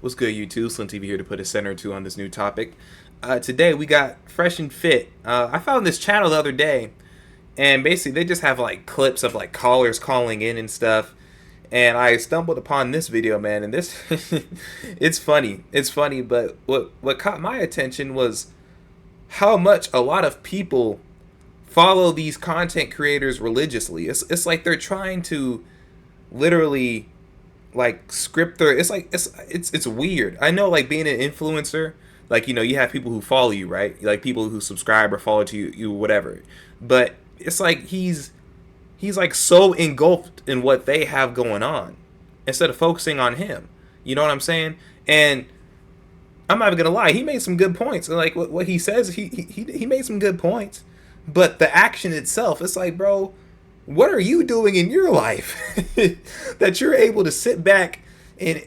What's good, YouTube? SlimTv here to put a center or two on this new topic. Today we got Fresh and Fit. I found this channel the other day, and basically they just have like clips of like callers calling in and stuff. And I stumbled upon this video, man, and this it's funny. It's funny, but what caught my attention was how much a lot of people follow these content creators religiously. It's like they're trying to literally like script their, it's weird. I know, like, being an influencer, like, you know, you have people who follow you, right? Like people who subscribe or follow to you whatever. But it's like he's like so engulfed in what they have going on instead of focusing on him. You know what I'm saying? And I'm not even gonna lie, he made some good points. Like what he says, he made some good points. But the action itself, it's like, bro, what are you doing in your life that you're able to sit back and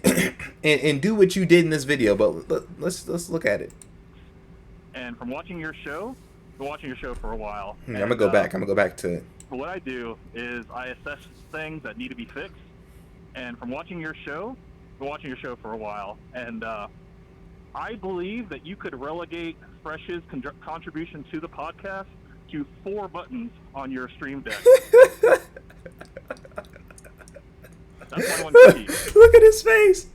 and do what you did in this video? But let's look at it. And from watching your show, been watching your show for a while. I'm gonna go back. I'm gonna go back to it. What I do is I assess things that need to be fixed. And from watching your show, been watching your show for a while, and I believe that you could relegate Fresh's contribution to the podcast to 4 buttons on your stream deck. That's my one critique. Look at his face.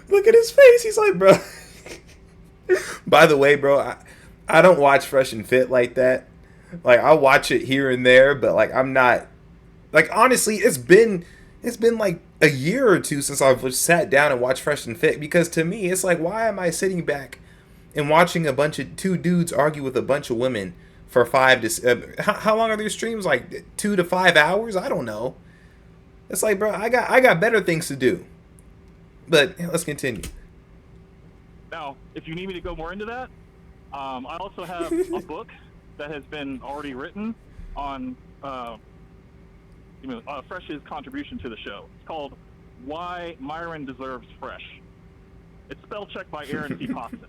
Look at his face. He's like, bro. By the way, bro, I don't watch Fresh and Fit like that. Like, I watch it here and there, but like I'm not, like, honestly, it's been like a year or two since I've sat down and watched Fresh and Fit, because to me it's like, why am I sitting back and watching a bunch of 2 dudes argue with a bunch of women for 5 to how long are their streams? Like 2 to 5 hours? I don't know. It's like, bro, I got better things to do. But let's continue. Now, if you need me to go more into that, I also have a book that has been already written on Fresh's contribution to the show. It's called "Why Myron Deserves Fresh." It's spell checked by Aaron T. Poston.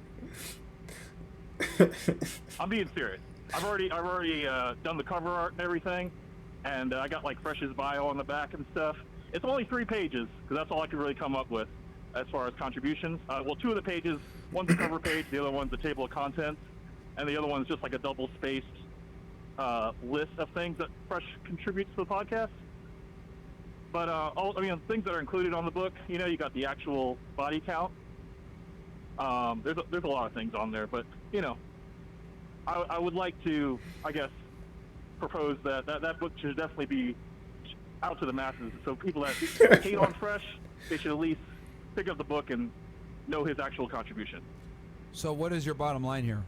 I'm being serious. I've already done the cover art and everything, and I got like Fresh's bio on the back and stuff. It's only 3 pages because that's all I could really come up with as far as contributions. Well, 2 of the pages, one's a cover page, the other one's a table of contents, and the other one's just like a double-spaced list of things that Fresh contributes to the podcast. But things that are included on the book, you know, you got the actual body count. There's a lot of things on there, but you know, I would like to, I guess, propose that book should definitely be out to the masses. So people that hate on Fresh, they should at least pick up the book and know his actual contribution. So what is your bottom line here?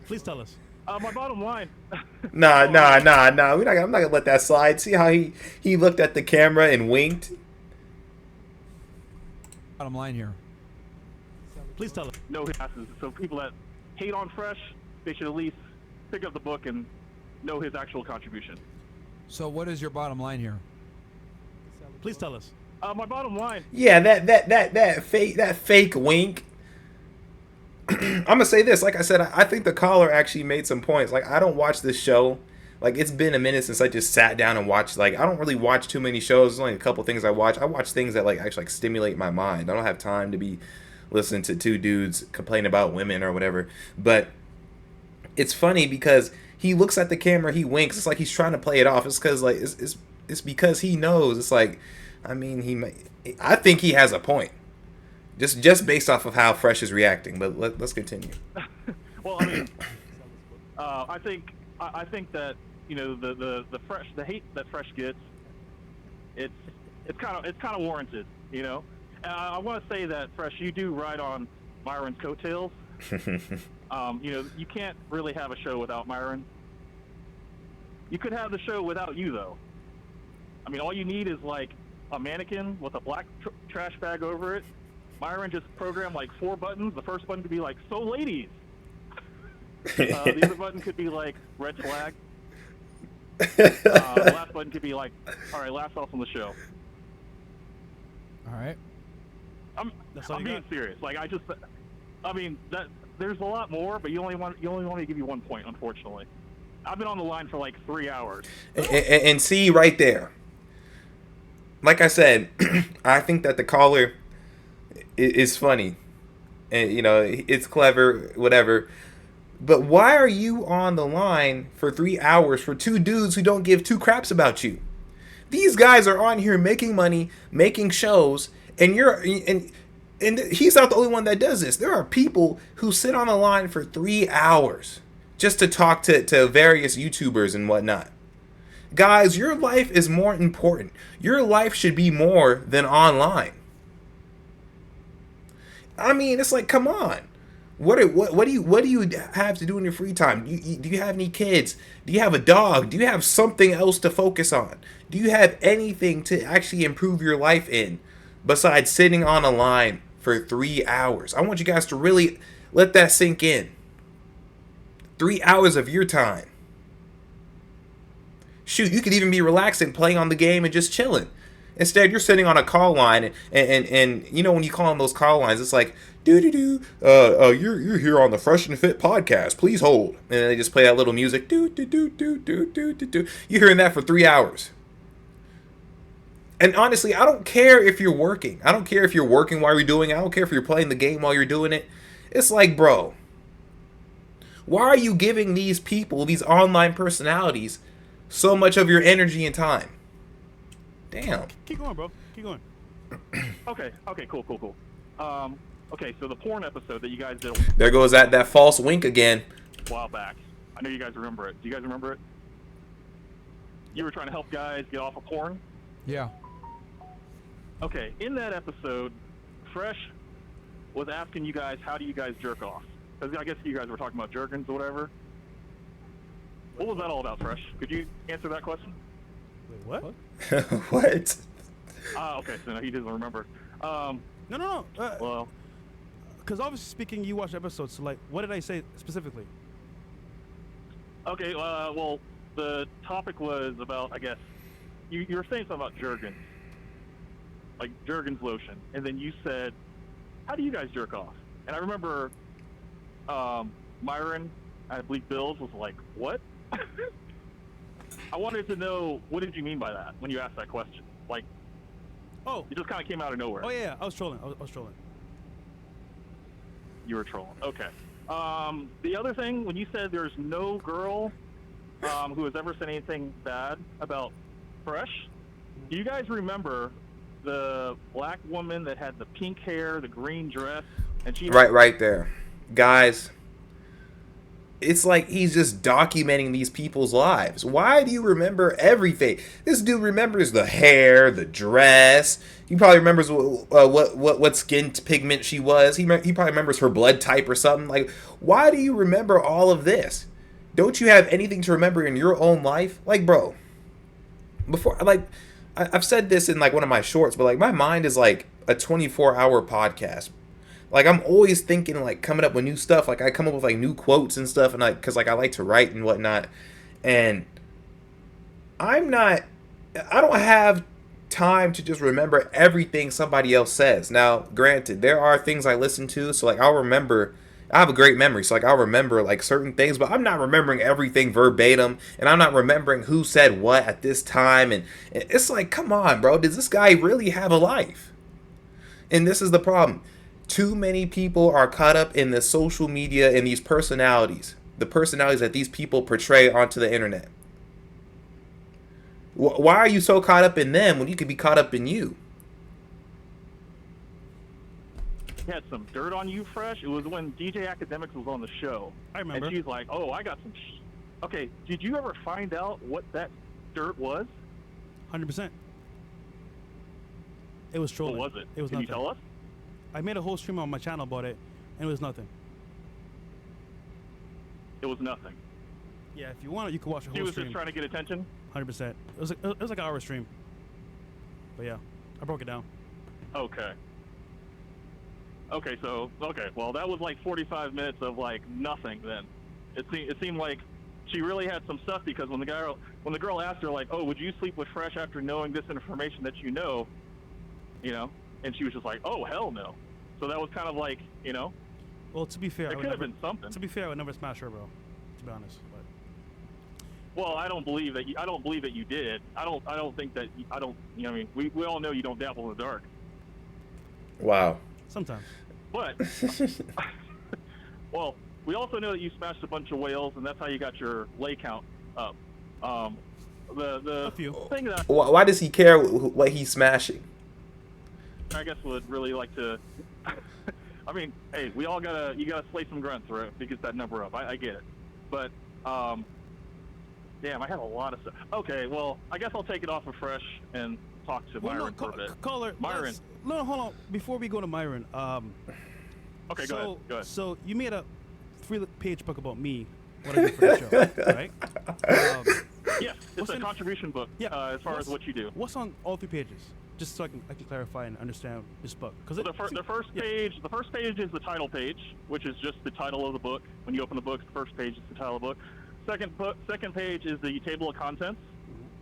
Please tell us. My bottom line. Nah. I'm not gonna let that slide. See how he looked at the camera and winked? Bottom line here. Please tell us. Know his masses. So people that hate on Fresh, they should at least pick up the book and know his actual contribution. So what is your bottom line here? Please tell us. My bottom line. Yeah, that fake wink. I'm gonna say this. Like I said, I think the caller actually made some points. Like, I don't watch this show. Like, it's been a minute since I just sat down and watched. Like, I don't really watch too many shows. There's only a couple things I watch. I watch things that like actually like stimulate my mind. I don't have time to be listening to 2 dudes complain about women or whatever. But it's funny because he looks at the camera, he winks. It's like he's trying to play it off. It's because like it's because he knows. It's like, I mean, I think he has a point. Just based off of how Fresh is reacting, but let's continue. Well, I mean, I think that, you know, the hate that Fresh gets, it's kind of warranted, you know. And I want to say that Fresh, you do ride on Myron's coattails. You know, you can't really have a show without Myron. You could have the show without you, though. I mean, all you need is like a mannequin with a black trash bag over it. Myron just programmed like 4 buttons. The first button could be like, "So ladies." The other button could be like, "Red flag." The last button could be like, "All right, last off on the show." All right. I'm being serious. Like, there's a lot more, but you only want me to give you 1 point, unfortunately. I've been on the line for like 3 hours. And see right there. Like I said, I think that the caller is funny, and you know it's clever, whatever. But why are you on the line for 3 hours for two dudes who don't give two craps about you? These guys are on here making money, making shows, and and he's not the only one that does this. There are people who sit on the line for 3 hours just to talk to various YouTubers and whatnot. Guys, your life is more important. Your life should be more than online. I mean, it's like, come on. What do you have to do in your free time? Do you have any kids? Do you have a dog? Do you have something else to focus on? Do you have anything to actually improve your life in besides sitting on a line for 3 hours? I want you guys to really let that sink in. 3 hours of your time. Shoot, you could even be relaxing, playing on the game and just chilling. Instead, you're sitting on a call line, and you know when you call on those call lines, it's like you're here on the Fresh and Fit podcast. Please hold, and then they just play that little music. You're hearing that for 3 hours. And honestly, I don't care if you're working. I don't care if you're working while you're doing it. I don't care if you're playing the game while you're doing it. It's like, bro, why are you giving these people, these online personalities, so much of your energy and time? Damn. Keep going, bro. Keep going. Okay, cool. Okay, so the porn episode that you guys did There goes that false wink again. a while back. I know you guys remember it. Do you guys remember it? You were trying to help guys get off of porn? Yeah. Okay, in that episode, Fresh was asking you guys, how do you guys jerk off? Because I guess you guys were talking about jerkins or whatever. What was that all about, Fresh? Could you answer that question? Wait, what? What? Okay, so no, he doesn't remember. No. Well, Because obviously speaking, you watch episodes. So like, what did I say specifically? okay, well, the topic was about, I guess, you were saying something about Jergens, like Jergens lotion, and then you said, how do you guys jerk off? And I remember Myron, I believe Bills, was like, what? I wanted to know, what did you mean by that when you asked that question? Like, Oh. it just kind of came out of nowhere. Oh yeah, I was trolling. I was trolling. You were trolling. Okay. The other thing, when you said there's no girl who has ever said anything bad about Fresh, do you guys remember the black woman that had the pink hair, the green dress, and she Right there. Guys, it's like he's just documenting these people's lives. Why do you remember everything? This dude remembers the hair, the dress. He probably remembers what skin pigment she was. He probably remembers her blood type or something. Like, why do you remember all of this? Don't you have anything to remember in your own life? Like, bro, before, like, I've said this in like one of my shorts, but like my mind is like a 24-hour podcast. Like, I'm always thinking, like, coming up with new stuff. Like, I come up with like new quotes and stuff, and because like I like to write and whatnot. And I don't have time to just remember everything somebody else says. Now, granted, there are things I listen to, so like I'll remember. I have a great memory, so like I'll remember like certain things, but I'm not remembering everything verbatim, and I'm not remembering who said what at this time. And it's like, come on, bro, does this guy really have a life? And this is the problem. Too many people are caught up in the social media and these personalities, the personalities that these people portray onto the internet. Why are you so caught up in them when you could be caught up in you? You had some dirt on you, Fresh. It was when DJ Academics was on the show. I remember. And she's like, oh, I got some Okay, did you ever find out what that dirt was? 100%. It was trolling. What was it? It was Can nothing. you tell us? I made a whole stream on my channel about it, and it was nothing. It was nothing. Yeah, if you want it, you can watch the She whole was stream. just trying to get attention? 100%. It was like an hour stream. But yeah, I broke it down. Okay. Okay, well, that was like 45 minutes of like nothing then. It seemed like she really had some stuff, because when the girl asked her like, oh, would you sleep with Fresh after knowing this information that you know, and she was just like, oh, hell no. So that was kind of like, Well, to be fair, it could have been something. To be fair, I would never smash her, bro. To be honest. But Well, I don't believe that you did. I don't think that I don't. We all know you don't dabble in the dark. Wow. Sometimes. But well, we also know that you smashed a bunch of whales, and that's how you got your lay count up. The A few. thing that Why does he care what he's smashing? I guess would really like to. I mean, hey, you gotta slay some grunts, right, to get that number up. I get it, but damn, I have a lot of stuff. Okay, well, I guess I'll take it off of Fresh and talk to Myron for a bit. Caller, Myron. No, hold on. Before we go to Myron, Okay, go ahead. So you made a 3-page book about me, what I do for the show, right? Yes, it's a contribution book. Yeah. As far as what you do. What's on all 3 pages? Just so I can clarify and understand this book. Because The first page is the title page, which is just the title of the book. When you open the book, the first page is the title of the book. Second page is the table of contents,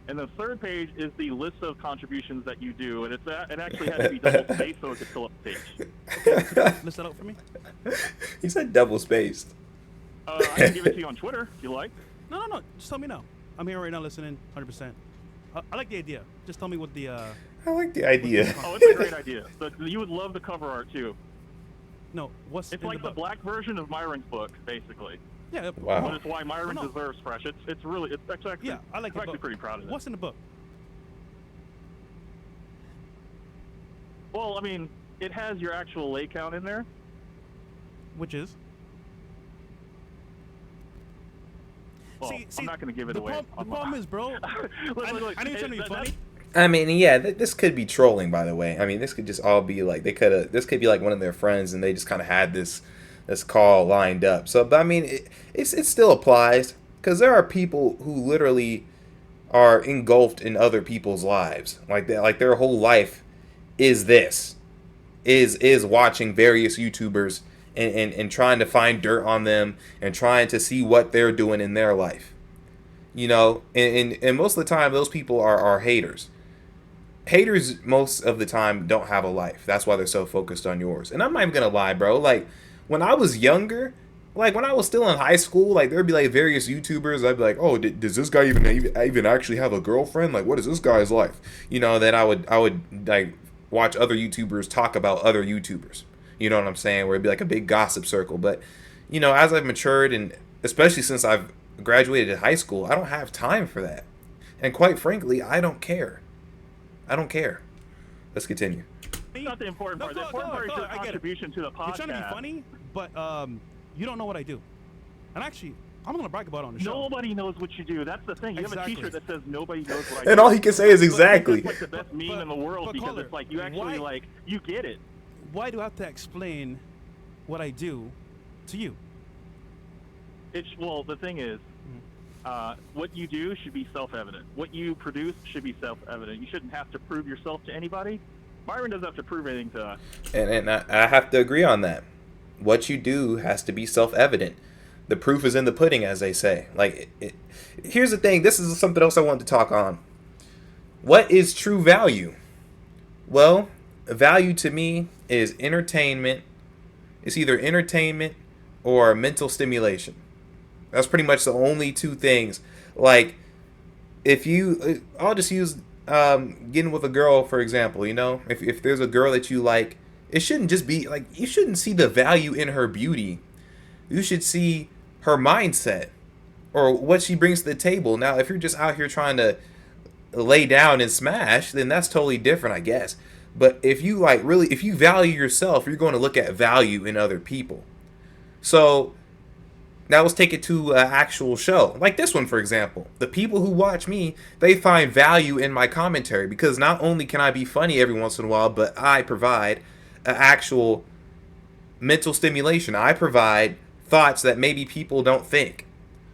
and the third page is the list of contributions that you do. And it actually has to be double spaced so it can fill up the page. Okay, list that out for me. He said double spaced. I can give it to you on Twitter if you like. No. Just tell me now. I'm here right now listening, 100%. I like the idea. Just tell me what the. I like the idea. Oh, it's a great idea. You would love the cover art too. No, what's It's in like the book? black version of Myron's book, basically. Yeah. Wow. But it's why Myron No. deserves Fresh. It's actually Yeah, I like I'm it. actually but pretty proud of it. What's in the book? Well, I mean, it has your actual lay count in there. Which is? Well, I'm not going to give it away. The problem is, bro. Look, I know you're trying to be funny. I mean, yeah, this could be trolling, by the way. I mean, this could just all be like this could be like one of their friends, and they just kind of had this call lined up. So, but I mean, it still applies because there are people who literally are engulfed in other people's lives, like their whole life is watching various YouTubers and trying to find dirt on them and trying to see what they're doing in their life. You know, and most of the time those people are haters. Haters most of the time don't have a life. That's why they're so focused on yours. And I'm not even gonna lie, bro. Like when I was younger, like when I was still in high school, like there'd be like various YouTubers. I'd be like, oh, does this guy even actually have a girlfriend? Like, what is this guy's life? You know, then I would like watch other YouTubers talk about other YouTubers. You know what I'm saying? Where it'd be like a big gossip circle. But you know, as I've matured, and especially since I've graduated high school, I don't have time for that. And quite frankly, I don't care. I don't care. Let's continue. That's not the important part. The important part is your contribution to the podcast. You're trying to be funny, but you don't know what I do. And actually, I'm gonna brag about it on the show. Nobody knows what you do. That's the thing. You Exactly. have a T-shirt that says "Nobody knows what I do." And all he can say is exactly. It's like the best meme in the world because it's like you actually like you get it. Why do I have to explain what I do to you? Well, the thing is, what you do should be self-evident. What you produce should be self-evident. You shouldn't have to prove yourself to anybody. Myron doesn't have to prove anything to us. And I have to agree on that. What you do has to be self-evident. The proof is in the pudding, as they say. Like, here's the thing. This is something else I wanted to talk on. What is true value? Well, value to me is entertainment. It's either entertainment or mental stimulation. That's pretty much the only two things. Like, I'll just use getting with a girl, for example, you know? If there's a girl that you like, it shouldn't just be, like, you shouldn't see the value in her beauty. You should see her mindset or what she brings to the table. Now, if you're just out here trying to lay down and smash, then that's totally different, I guess. But if you if you value yourself, you're going to look at value in other people. So now let's take it to an actual show. Like this one, for example. The people who watch me, they find value in my commentary because not only can I be funny every once in a while, but I provide an actual mental stimulation. I provide thoughts that maybe people don't think.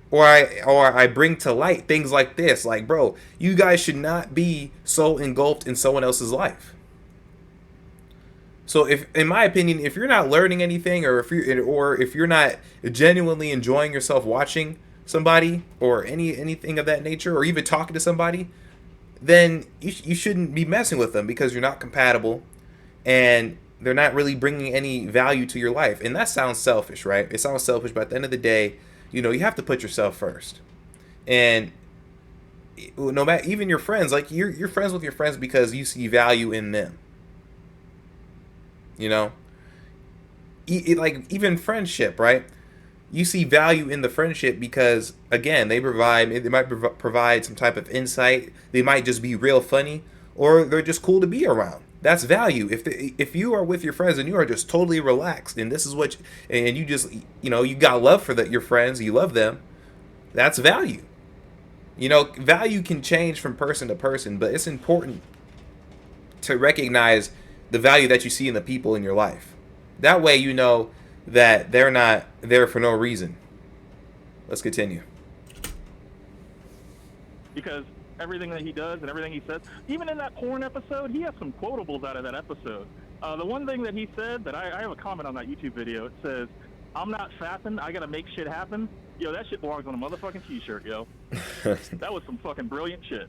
Or I bring to light things like this. Like, bro, you guys should not be so engulfed in someone else's life. So if, in my opinion, if you're not learning anything, or if you're not genuinely enjoying yourself watching somebody or anything of that nature, or even talking to somebody, then you shouldn't be messing with them because you're not compatible, and they're not really bringing any value to your life. And that sounds selfish, right? It sounds selfish, but at the end of the day, you know, you have to put yourself first. And no matter, even your friends, like you're friends with your friends because you see value in them. You know, like even friendship, right? You see value in the friendship because again, they might provide some type of insight. They might just be real funny, or they're just cool to be around. That's value. If you are with your friends and you are just totally relaxed, and this is what, and you just, you got love for your friends, you love them. That's value. Value can change from person to person, but it's important to recognize the value that you see in the people in your life. That way you know that they're not there for no reason. Let's continue. Because everything that he does and everything he says, even in that porn episode, he has some quotables out of that episode. The one thing that he said that I have a comment on that YouTube video, it says, "I'm not fapping, I gotta make shit happen." Yo, that shit belongs on a motherfucking t-shirt, yo. That was some fucking brilliant shit.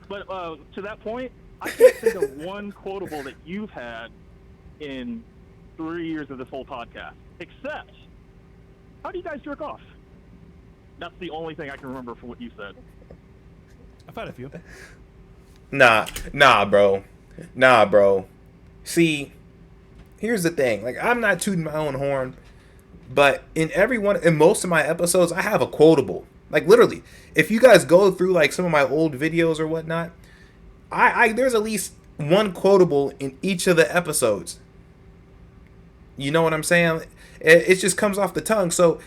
But to that point, I can't think of one quotable that you've had in 3 years of this whole podcast, except, how do you guys jerk off? That's the only thing I can remember from what you said. I've had a few. Nah, bro. See, here's the thing. Like, I'm not tooting my own horn, but in most of my episodes, I have a quotable. Like, literally, if you guys go through like some of my old videos or whatnot, there's at least one quotable in each of the episodes. You know what I'm saying? It just comes off the tongue. So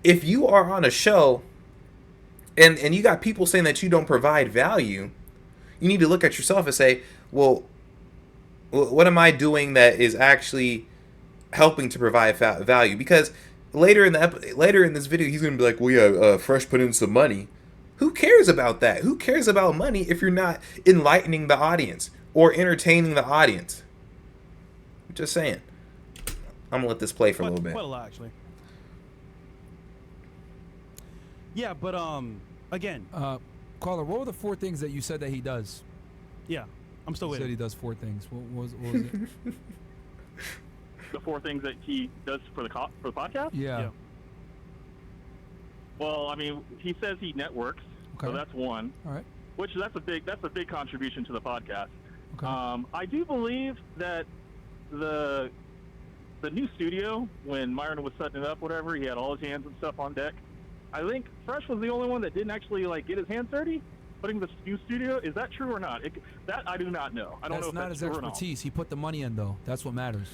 if you are on a show and you got people saying that you don't provide value, you need to look at yourself and say, well, what am I doing that is actually helping to provide value? Because later in this video, he's going to be like, well, yeah, Fresh put in some money. Who cares about that? Who cares about money if you're not enlightening the audience or entertaining the audience? I'm just saying. I'm going to let this play for a little bit. Quite a lot, actually. Yeah, but, again. Caller, what were the 4 things that you said that he does? Yeah, I'm still You waiting. said he does 4 things. What was it? The 4 things that he does for the podcast? Yeah. Well, I mean, he says he networks, so Okay. that's one. All right. Which that's a big contribution to the podcast. Okay. I do believe that the new studio, when Myron was setting it up, whatever, he had all his hands and stuff on deck. I think Fresh was the only one that didn't actually like get his hands dirty putting the new studio. Is that true or not? That I do not know. I don't know if not that's his true or not. expertise. He put the money in, though. That's what matters.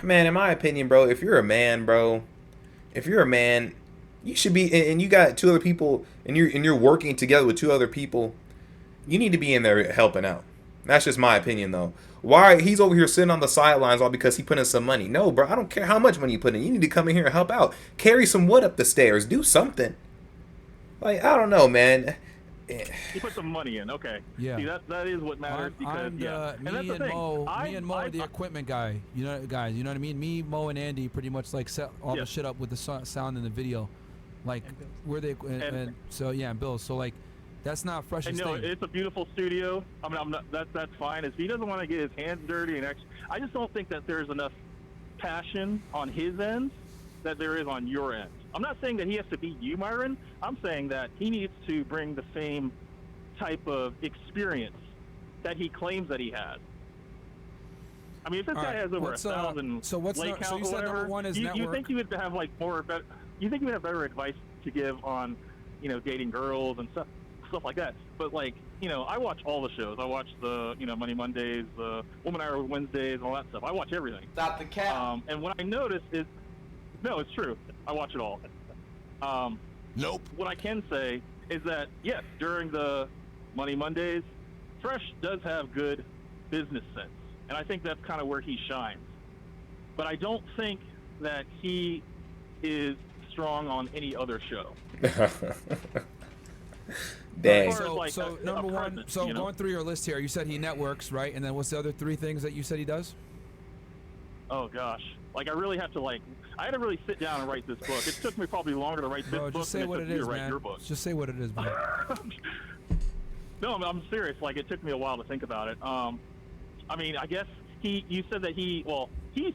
Man, in my opinion, bro, if you're a man, you should be, and you got 2 other people, and you're working together with 2 other people, you need to be in there helping out. That's just my opinion, though. Why he's over here sitting on the sidelines all because he put in some money? No, bro, I don't care how much money you put in. You need to come in here and help out. Carry some wood up the stairs. Do something. Like, I don't know, man. He put some money in. Okay. Yeah. See, that is what matters because Me that's the and thing. Mo are the equipment guy. You know, guys. You know what I mean? Me, Mo, and Andy pretty much like set all the shit up with the sound in the video. Like, we're the and so yeah, and Bill. So like, that's not Fresh's thing. It's a beautiful studio. I mean, that's fine. If he doesn't want to get his hands dirty I just don't think that there's enough passion on his end that there is on your end. I'm not saying that he has to be you, Myron. I'm saying that he needs to bring the same type of experience that he claims that he has. I mean, if this guy has over 1,000 lake counts or whatever, number 1 is you think you would have like you think you would have better advice to give on, dating girls and stuff like that. But like, I watch all the shows. I watch the, Money Mondays, the Woman Hour Wednesdays, and all that stuff. I watch everything. Stop the cat. And what I notice is, no, it's true. I watch it all. Nope. What I can say is that, yes, during the Money Mondays, Fresh does have good business sense. And I think that's kind of where he shines. But I don't think that he is strong on any other show. Dang. So number 1. So going through your list here, you said he networks, right? And then what's the other 3 things that you said he does? Oh gosh, like I really have to I had to really sit down and write this book. It took me probably longer to write this book just say than what it it took you is, to write man. your book. Just say what it is, man. No, I'm serious. Like it took me a while to think about it. I mean, I guess you said that he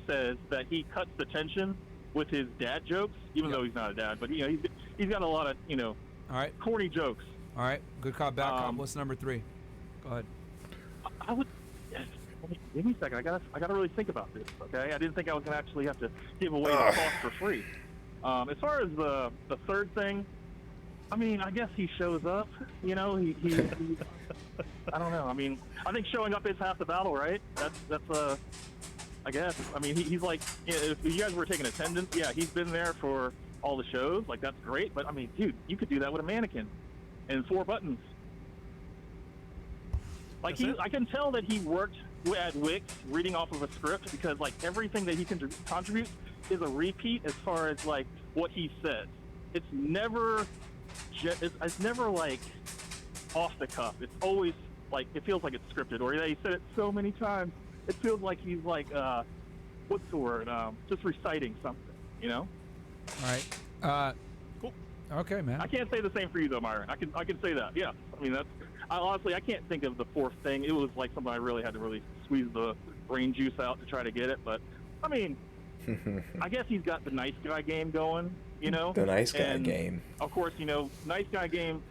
says that he cuts the tension with his dad jokes, even though he's not a dad. But he's got a lot of all right, corny jokes. All right, good cop, bad cop. What's number 3? Go ahead. I would. give me a second. I gotta really think about this. Okay, I didn't think I was gonna actually have to give away the cost for free. As far as the third thing, I mean, I guess he shows up. You know, he I don't know. I mean, I think showing up is half the battle, right? That's I guess. I mean, he's like, you know, if you guys were taking attendance, yeah, he's been there for all the shows. Like, that's great. But I mean, dude, you could do that with a mannequin and 4 buttons. Like, I can tell that he worked at Wix reading off of a script, because like everything that he contributes is a repeat as far as like what he says. It's never like off the cuff. It's always like, it feels like it's scripted, or he said it so many times. It feels like he's like, what's the word? Just reciting something, you know? All right. Cool. Okay, man. I can't say the same for you though, Myron. I can say that. Yeah. I mean, honestly, I can't think of the fourth thing. It was like something I really had to really squeeze the brain juice out to try to get it. But I mean, I guess he's got the nice guy game going, you know? The nice guy game. Of course, you know, nice guy game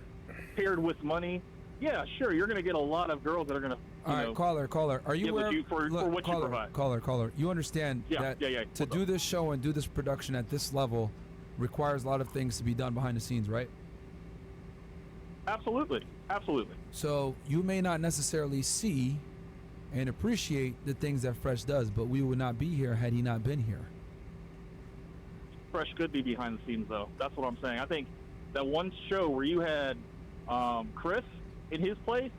paired with money. Yeah, sure, you're going to get a lot of girls that are going to, all right, caller. Are you aware for what you provide? Caller. You understand that to do this show and do this production at this level requires a lot of things to be done behind the scenes, right? Absolutely. So you may not necessarily see and appreciate the things that Fresh does, but we would not be here had he not been here. Fresh could be behind the scenes, though. That's what I'm saying. I think that one show where you had Chris in his place,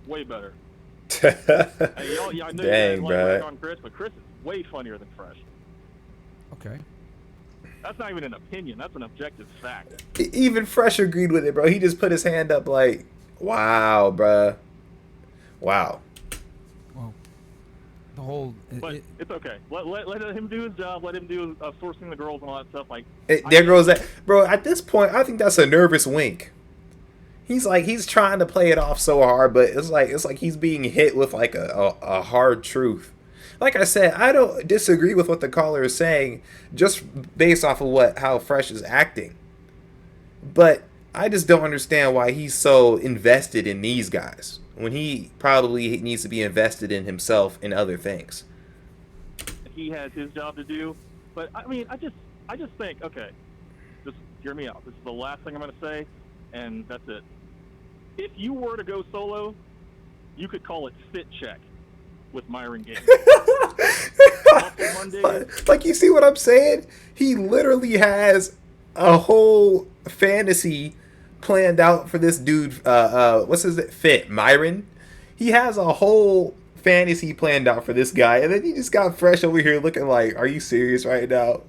way better. Hey, I know Dang, you guys like on Chris, but Chris is way funnier than Fresh. Okay. That's not even an opinion. That's an objective fact. Even Fresh agreed with it, bro. He just put his hand up like, wow, bro. Wow. Well, the whole... But it's okay. Let him do his job. Let him do sourcing the girls and all that stuff. Like, there goes that. Bro, at this point, I think that's a nervous wink. He's trying to play it off so hard, but it's like he's being hit with like a hard truth. Like I said, I don't disagree with what the caller is saying, just based off of how Fresh is acting. But I just don't understand why he's so invested in these guys when he probably needs to be invested in himself and other things. He has his job to do, but I mean, I just think, okay, just hear me out. This is the last thing I'm going to say, and that's it. If you were to go solo, you could call it Fit Check with Myron Gaines. Like, you see what I'm saying? He literally has a whole fantasy planned out for this dude. What's his Fit Myron? He has a whole fantasy planned out for this guy, and then he just got Fresh over here looking like, are you serious right now?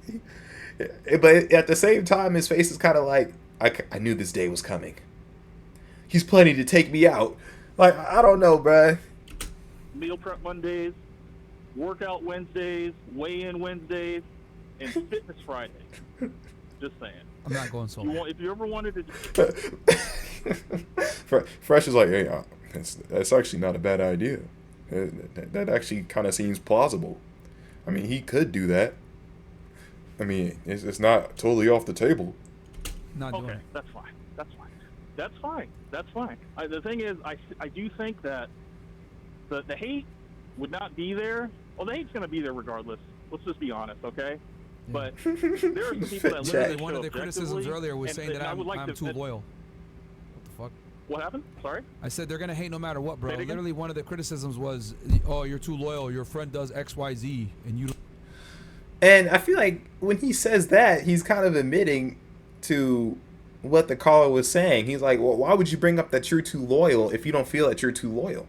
But at the same time, his face is kind of like, I knew this day was coming. He's planning to take me out. Like, I don't know, bruh. Meal prep Mondays, workout Wednesdays, weigh-in Wednesdays, and fitness Fridays. Just saying. I'm not going solo. If you ever wanted to... Fresh is like, hey, that's actually not a bad idea. That actually kind of seems plausible. I mean, he could do that. I mean, it's not totally off the table. Not doing it. That's fine. The thing is, I do think that the hate would not be there. Well, the hate's going to be there regardless. Let's just be honest, okay? Yeah. But there are some people that literally, one of the criticisms earlier was saying that I'm too loyal. What the fuck? What happened? Sorry? I said they're going to hate no matter what, bro. Literally, one of the criticisms was, oh, you're too loyal. Your friend does X, Y, Z, and you... And I feel like when he says that, he's kind of admitting to what the caller was saying. He's like, well, why would you bring up that you're too loyal if you don't feel that you're too loyal?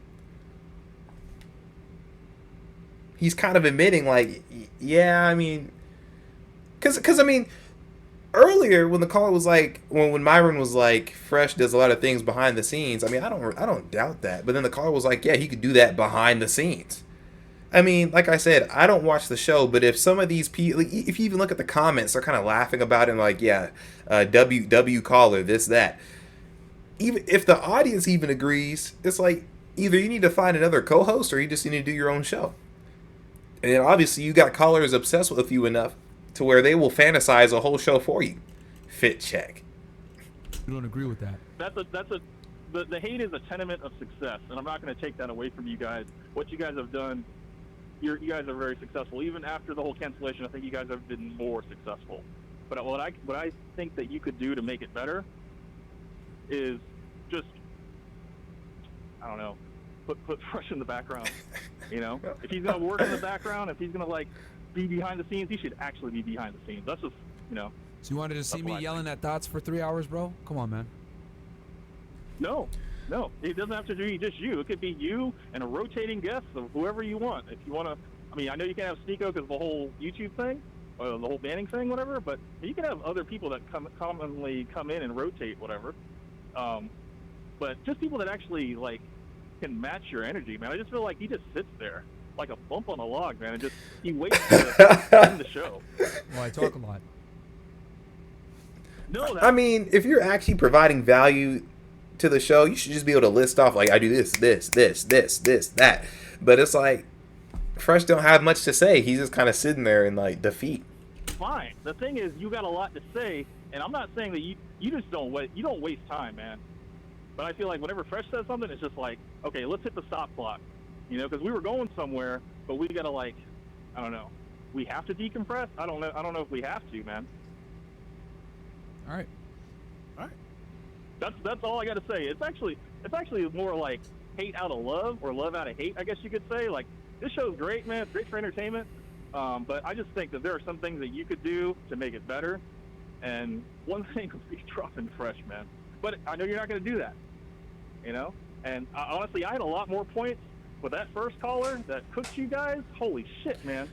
He's kind of admitting, like, yeah, I mean, because I mean, earlier when the caller was like, when Myron was like, Fresh does a lot of things behind the scenes. I mean, I don't doubt that. But then the caller was like, yeah, he could do that behind the scenes. I mean, like I said, I don't watch the show, but if some of these people, like, if you even look at the comments, they're kind of laughing about it and like, yeah, W caller, this, that. Even if the audience even agrees, it's like, either you need to find another co-host or you just need to do your own show. And obviously you got callers obsessed with you enough to where they will fantasize a whole show for you. Fit Check. You don't agree with that? The hate is a tenement of success, and I'm not going to take that away from you guys. What you guys have done you guys are very successful. Even after the whole cancellation, I think you guys have been more successful. But what I think that you could do to make it better is just, I don't know, put Fresh in the background. You know, if he's gonna work in the background, if he's gonna like be behind the scenes, he should actually be behind the scenes. That's just, you know. So you wanted to see me yelling at dots for 3 hours, bro? Come on, man. No, it doesn't have to be just you. It could be you and a rotating guest of whoever you want. If you want to, I mean, I know you can't have Sneeko because of the whole YouTube thing, or the whole banning thing, whatever. But you can have other people that commonly come in and rotate, whatever. But just people that actually like can match your energy, man. I just feel like he just sits there like a bump on a log, man, and just he waits to end the show. Well, I talk a lot. No, I mean, if you're actually providing value to the show, you should just be able to list off like, I do this, that. But it's like Fresh don't have much to say. He's just kind of sitting there in like defeat. Fine. The thing is, you got a lot to say, and I'm not saying that you just don't waste time, man. But I feel like whenever Fresh says something, it's just like, okay, let's hit the stop clock, you know, because we were going somewhere, but we gotta like, I don't know, we have to decompress. I don't know if we have to, man. All right. That's all I got to say. It's actually more like hate out of love or love out of hate, I guess you could say. Like, this show's great, man. It's great for entertainment. But I just think that there are some things that you could do to make it better. And one thing would be dropping Fresh, man. But I know you're not going to do that, you know? And honestly, I had a lot more points with that first caller that cooked you guys. Holy shit, man.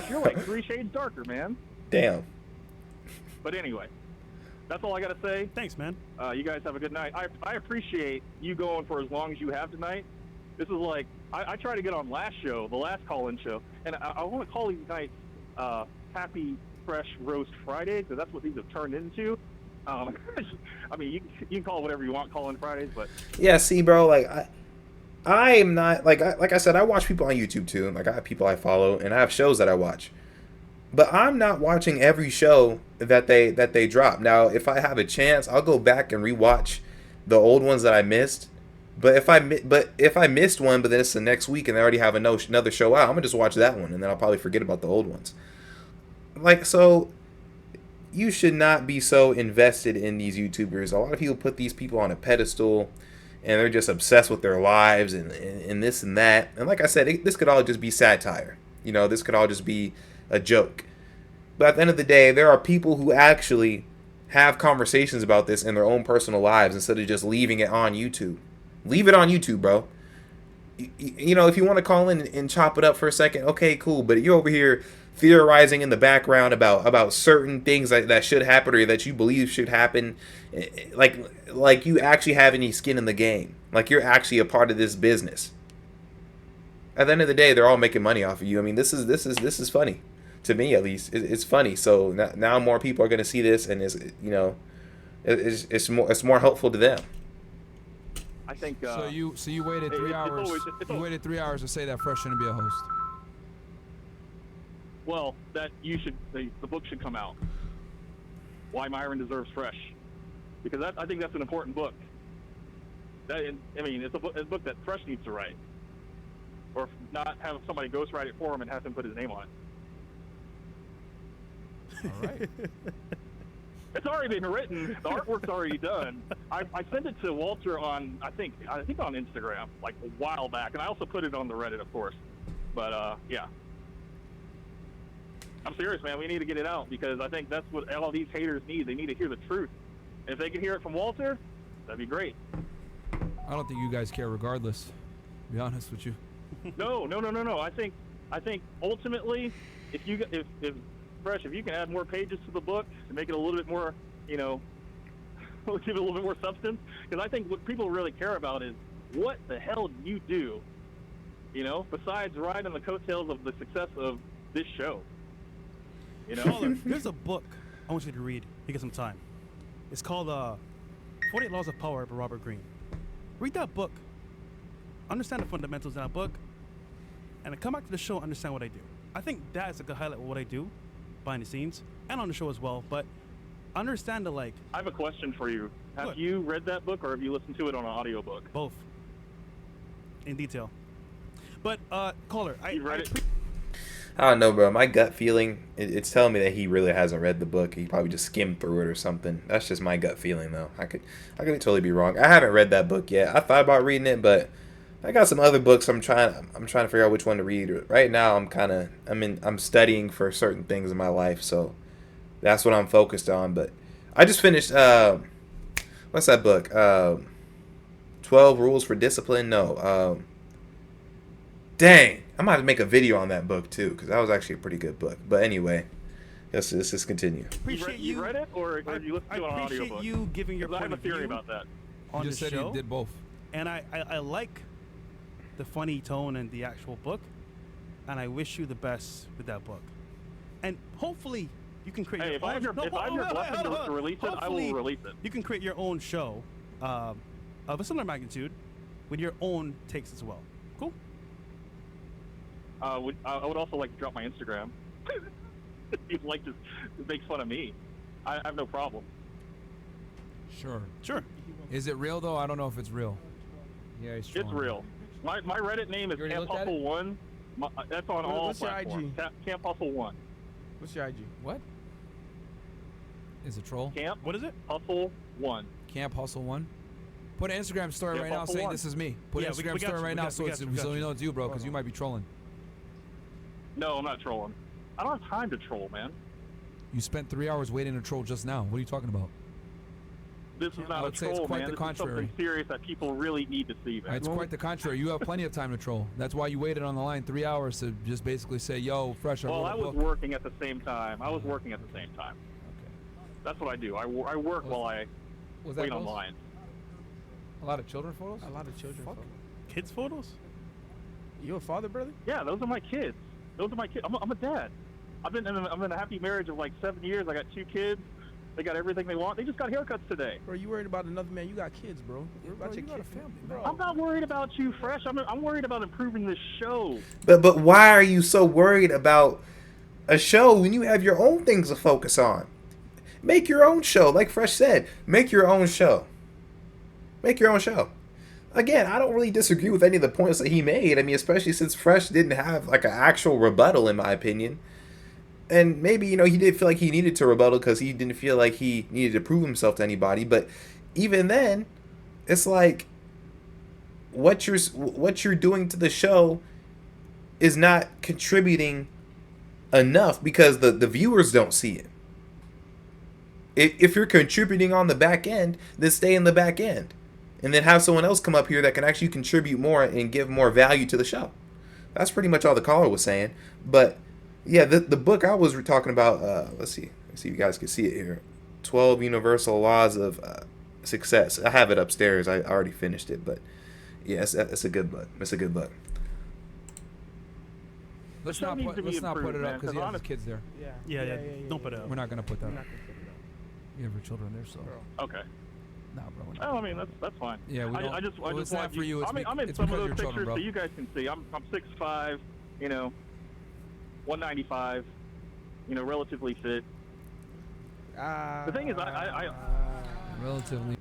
You're like 3 shades darker, man. Damn. But anyway. That's all I got to say. Thanks, man. You guys have a good night. I appreciate you going for as long as you have tonight. This is like, I tried to get on the last call-in show, and I want to call these nights Happy Fresh Roast Friday, because that's what these have turned into. I mean, you can call it whatever you want, call-in Fridays, but... Yeah, see, bro, like, I am not, like I said, I watch people on YouTube, too. And, like, I have people I follow, and I have shows that I watch. But I'm not watching every show that they drop. Now, if I have a chance, I'll go back and rewatch the old ones that I missed. But if I missed one, but then it's the next week and they already have another show out, I'm gonna just watch that one, and then I'll probably forget about the old ones. Like, so you should not be so invested in these YouTubers. A lot of people put these people on a pedestal, and they're just obsessed with their lives and this and that. And like I said, this could all just be satire. You know, this could all just be a joke. But at the end of the day, there are people who actually have conversations about this in their own personal lives instead of just leaving it on YouTube. Leave it on YouTube, bro. You know, if you want to call in and chop it up for a second, okay, cool. But you're over here theorizing in the background about certain things that should happen or that you believe should happen, like you actually have any skin in the game. Like you're actually a part of this business. At the end of the day, they're all making money off of you. I mean, this is funny. To me, at least, it's funny. So now more people are going to see this, and it's more helpful to them. I think. So you waited 3 hours. You waited 3 hours to say that Fresh shouldn't be a host. Well, that the book should come out. Why Myron Deserves Fresh, because I think that's an important book. It's a book that Fresh needs to write, or not have somebody ghostwrite it for him and have him put his name on it. All right. It's already been written. The artwork's already done. I sent it to Walter on I think on Instagram like a while back, and I also put it on the Reddit, of course. But yeah, I'm serious, man. We need to get it out because I think that's what all these haters need. They need to hear the truth. And if they can hear it from Walter, that'd be great. I don't think you guys care, regardless. To be honest with you. No. I think ultimately, if Fresh, if you can add more pages to the book to make it a little bit more, you know, give it a little bit more substance, because I think what people really care about is what the hell do you do, you know, besides ride on the coattails of the success of this show. You know, there's a book I want you to read. You get some time. It's called 48 Laws of Power by Robert Greene. Read that book. Understand the fundamentals in that book, and then come back to the show and understand what I do. I think that is a good highlight of what I do behind the scenes and on the show as well. But understand the I have a question for you. Have you read that book or have you listened to it on an audiobook? Both. In detail. But caller, you read it? I don't know, bro. My gut feeling, it's telling me that he really hasn't read the book. He probably just skimmed through it or something. That's just my gut feeling, though. I could totally be wrong. I haven't read that book yet. I thought about reading it, but I got some other books I'm trying to figure out which one to read. Right now, I'm studying for certain things in my life, so that's what I'm focused on. But I just finished what's that book? 12 Rules for Discipline. No. Dang, I'm about to make a video on that book too, because that was actually a pretty good book. But anyway, let's just continue. Appreciate You read it, or you listened to it on I audiobook? appreciate you giving your 'Cause I point have a of theory view about that. on You the just said show, he did both. and I like the funny tone and the actual book, and I wish you the best with that book. And hopefully you can create Hey, your if I have your No, blessing hold on. to release it, I will Hopefully release it. You can create your own show of a similar magnitude with your own takes as well. Cool? I would also like to drop my Instagram. If you'd like to make fun of me, I have no problem. Sure. Sure. Is it real though? I don't know if it's real. Yeah, he's It's trolling. real. My Reddit name is You already Camp looked at Hustle One. That's on all What's your platforms. IG? Camp Hustle One. What's your IG? What? Is it troll? Camp What is it? Hustle One. Camp Hustle One. Put an Instagram story Camp right now Hustle saying One. this is me. Put Yeah, an we Instagram got story you, right we now got so you, it's we so got you you. know it's you, bro, because Hold you on. might be trolling. No, I'm not trolling. I don't have time to troll, man. You spent 3 hours waiting to troll just now. What are you talking about? This is I not a would say it's troll, quite man. the This is contrary. something serious that people really need to see, man. It's quite the contrary. You have plenty of time to troll. That's why you waited on the line 3 hours to just basically say, "Yo, fresh." Well, I I wrote a was book. working at the same time. I was working at the same time. Okay. That's what I do. I work while I Was that wait close? online. A lot of children photos? A lot of children. Fuck. photos. Kids photos? You a father, brother? Yeah, those are my kids. Those are my kids. I'm a dad. I'm in a happy marriage of like 7 years. I got 2 kids. They got everything they want. They just got haircuts today. Bro, you worried about another man? You got kids, bro. Worry about you your got a kids. family, bro. I'm not worried about you, Fresh. I'm worried about improving this show. But why are you so worried about a show when you have your own things to focus on? Make your own show, like Fresh said. Make your own show. Make your own show. Again, I don't really disagree with any of the points that he made. I mean, especially since Fresh didn't have like an actual rebuttal, in my opinion. And maybe, he did feel like he needed to rebuttal because he didn't feel like he needed to prove himself to anybody. But even then, it's like what you're doing to the show is not contributing enough because the viewers don't see it. If you're contributing on the back end, then stay in the back end. And then have someone else come up here that can actually contribute more and give more value to the show. That's pretty much all the caller was saying. But yeah, the book I was talking about, let's see if you guys can see it here. 12 Universal Laws of Success. I have it upstairs. I already finished it, but yeah, it's a good book. It's a good book. Let's show not needs put to be let's not put improved, it man, up because 'cause you have honest- kids there. Yeah. Don't put it up. We're not gonna put that We're up. not gonna put it up. You have your children there, so Okay. nah, bro. We're not Oh, I gonna mean put that's fine. Yeah, we don't- I just well, it's want not for you, it's I'm in it's some of because those you're pictures children, bro. so you guys can see. I'm 6'5", 195, relatively fit. The thing is, I relatively.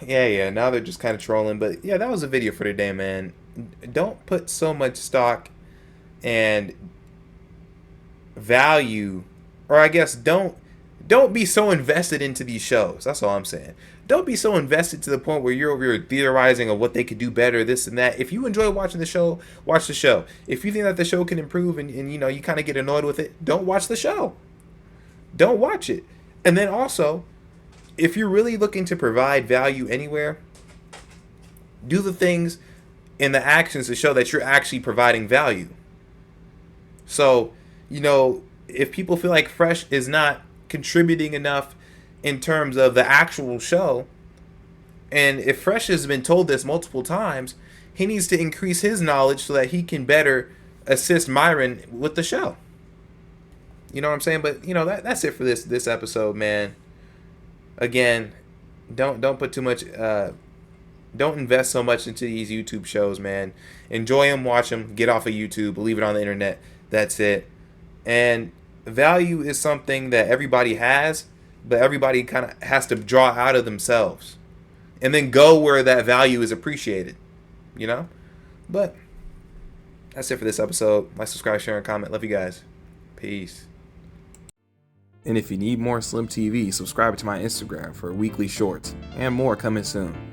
Yeah. Now they're just kind of trolling, but yeah, that was a video for today, man. Don't put so much stock and value, or I guess don't be so invested into these shows. That's all I'm saying. Don't be so invested to the point where you're over here theorizing of what they could do better, this and that. If you enjoy watching the show, watch the show. If you think that the show can improve and you kind of get annoyed with it, don't watch the show. Don't watch it. And then also, if you're really looking to provide value anywhere, do the things and the actions to show that you're actually providing value. So, if people feel like Fresh is not contributing enough in terms of the actual show, and if Fresh has been told this multiple times, he needs to increase his knowledge so that he can better assist Myron with the show. You know what I'm saying? But that's it for this episode, man. Again, don't put too much. Don't invest so much into these YouTube shows, man. Enjoy them, watch them, get off of YouTube, leave it on the internet. That's it. And value is something that everybody has, but everybody kind of has to draw out of themselves and then go where that value is appreciated. But that's it for this episode. Like, subscribe, share, and comment. Love you guys. Peace. And if you need more Slim TV, subscribe to my Instagram for weekly shorts and more coming soon.